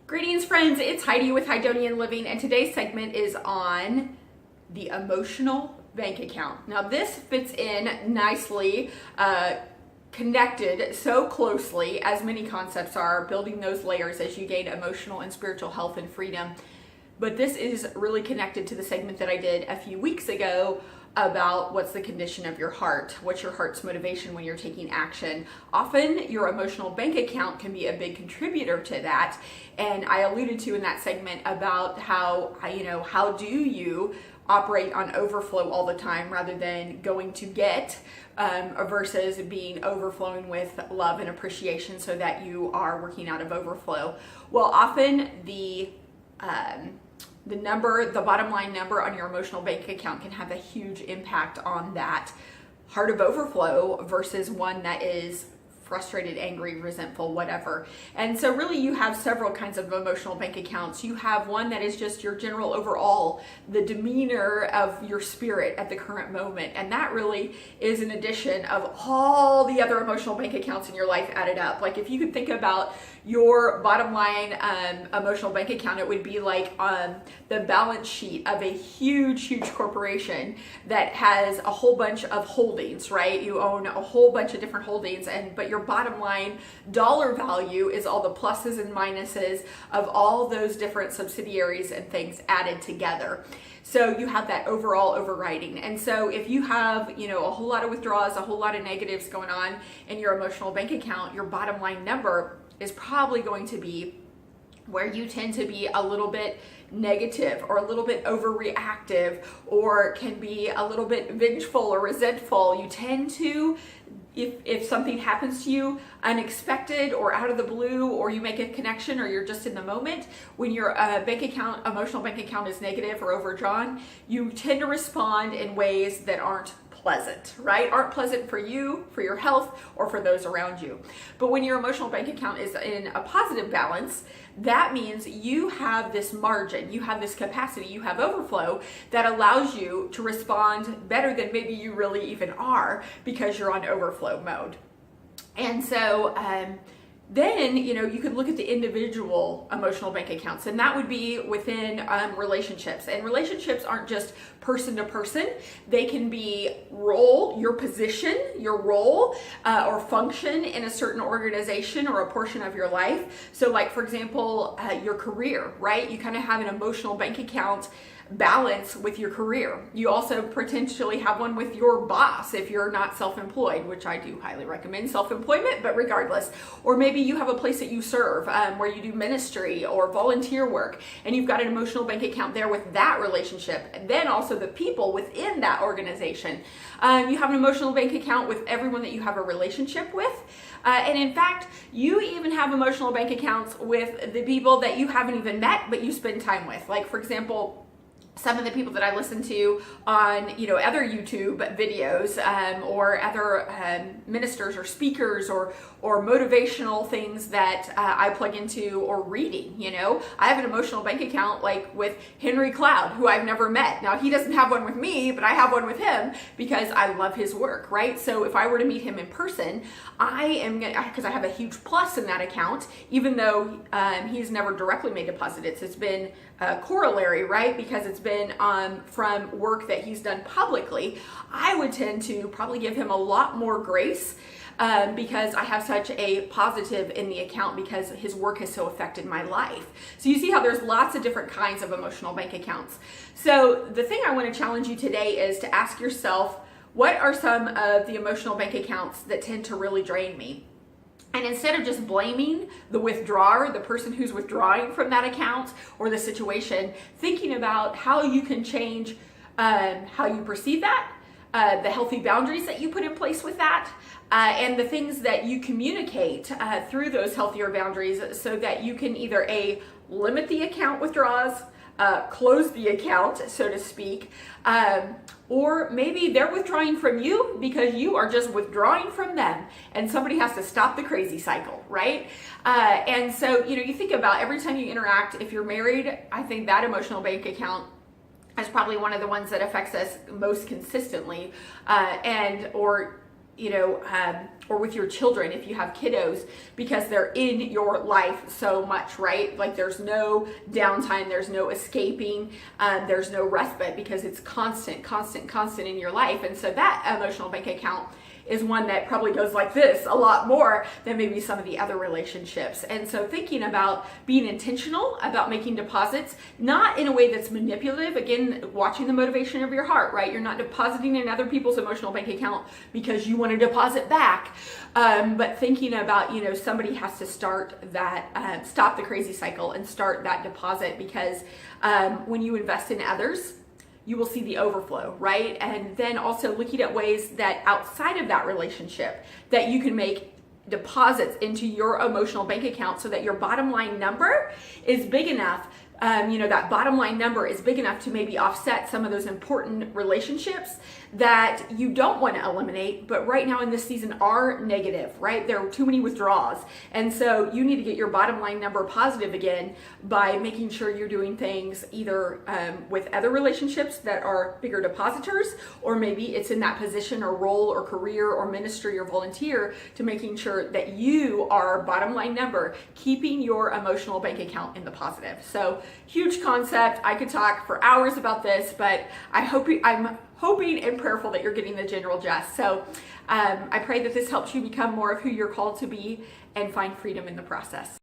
Greetings, friends. It's Heidi with Heidonian Living, and today's segment is on the emotional bank account. Now, this fits in nicely, connected so closely, as many concepts are, building those layers as you gain emotional and spiritual health and freedom. But this is really connected to the segment that I did a few weeks ago about what's the condition of your heart, what's your heart's motivation when you're taking action. Often your emotional bank account can be a big contributor to that. And I alluded to in that segment about how do you operate on overflow all the time rather than going to get versus being overflowing with love and appreciation so that you are working out of overflow. Well, often the bottom line number on your emotional bank account can have a huge impact on that heart of overflow versus one that is frustrated, angry, resentful, whatever. And so really you have several kinds of emotional bank accounts. You have one that is just your general overall, the demeanor of your spirit at the current moment. And that really is an addition of all the other emotional bank accounts in your life added up. Like if you could think about your bottom line emotional bank account, it would be like the balance sheet of a huge corporation that has a whole bunch of holdings, right? You own a whole bunch of different holdings, but your bottom line dollar value is all the pluses and minuses of all those different subsidiaries and things added together. So you have that overall overriding. And so if you have, a whole lot of withdrawals, a whole lot of negatives going on in your emotional bank account, your bottom line number is probably going to be where you tend to be a little bit negative or a little bit overreactive or can be a little bit vengeful or resentful. You tend to, if something happens to you unexpected or out of the blue, or you make a connection or you're just in the moment, when your emotional bank account is negative or overdrawn, you tend to respond in ways that aren't pleasant, right? Aren't pleasant for you, for your health, or for those around you. But when your emotional bank account is in a positive balance, that means you have this margin, you have this capacity, you have overflow that allows you to respond better than maybe you really even are because you're on overflow mode. And so, then, you could look at the individual emotional bank accounts, and that would be within relationships. And relationships aren't just person to person. They can be your position, your role, or function in a certain organization or a portion of your life. So like, for example, your career, right? You kind of have an emotional bank account balance with your career. You also potentially have one with your boss if you're not self-employed, which I do highly recommend self-employment, but regardless. Or maybe you have a place that you serve where you do ministry or volunteer work, and you've got an emotional bank account there with that relationship. And then also the people within that organization. You have an emotional bank account with everyone that you have a relationship with. And in fact, you even have emotional bank accounts with the people that you haven't even met, but you spend time with. Like, for example, some of the people that I listen to on, other YouTube videos or other ministers or speakers or motivational things that I plug into or reading, I have an emotional bank account like with Henry Cloud, who I've never met. Now, he doesn't have one with me, but I have one with him because I love his work, right? So if I were to meet him in person, because I have a huge plus in that account, even though he's never directly made deposits, it's been corollary, right? Because it's been from work that he's done publicly. I would tend to probably give him a lot more grace because I have such a positive in the account because his work has so affected my life. So you see how there's lots of different kinds of emotional bank accounts. So the thing I want to challenge you today is to ask yourself, what are some of the emotional bank accounts that tend to really drain me? And instead of just blaming the withdrawer, the person who's withdrawing from that account or the situation, thinking about how you can change how you perceive that, the healthy boundaries that you put in place with that, and the things that you communicate through those healthier boundaries so that you can either limit the account withdrawals, close the account, so to speak, or maybe they're withdrawing from you because you are just withdrawing from them and somebody has to stop the crazy cycle, right? And so, you think about every time you interact, if you're married, I think that emotional bank account is probably one of the ones that affects us most consistently, or or with your children if you have kiddos, because they're in your life so much, right? Like there's no downtime, there's no escaping, there's no respite, because it's constant in your life. And so that emotional bank account is one that probably goes like this a lot more than maybe some of the other relationships. And so thinking about being intentional about making deposits, not in a way that's manipulative, again, watching the motivation of your heart, right? You're not depositing in other people's emotional bank account because you want to deposit back, but thinking about, somebody has to start that, stop the crazy cycle and start that deposit, because when you invest in others, you will see the overflow, right? And then also looking at ways that outside of that relationship that you can make deposits into your emotional bank account so that your bottom line number is big enough. That bottom line number is big enough to maybe offset some of those important relationships that you don't want to eliminate, but right now in this season are negative, right? There are too many withdrawals. And so you need to get your bottom line number positive again by making sure you're doing things either with other relationships that are bigger depositors, or maybe it's in that position or role or career or ministry or volunteer, to making sure that you are bottom line number, keeping your emotional bank account in the positive. So huge concept. I could talk for hours about this, but I'm hoping and prayerful that you're getting the general gist. So I pray that this helps you become more of who you're called to be and find freedom in the process.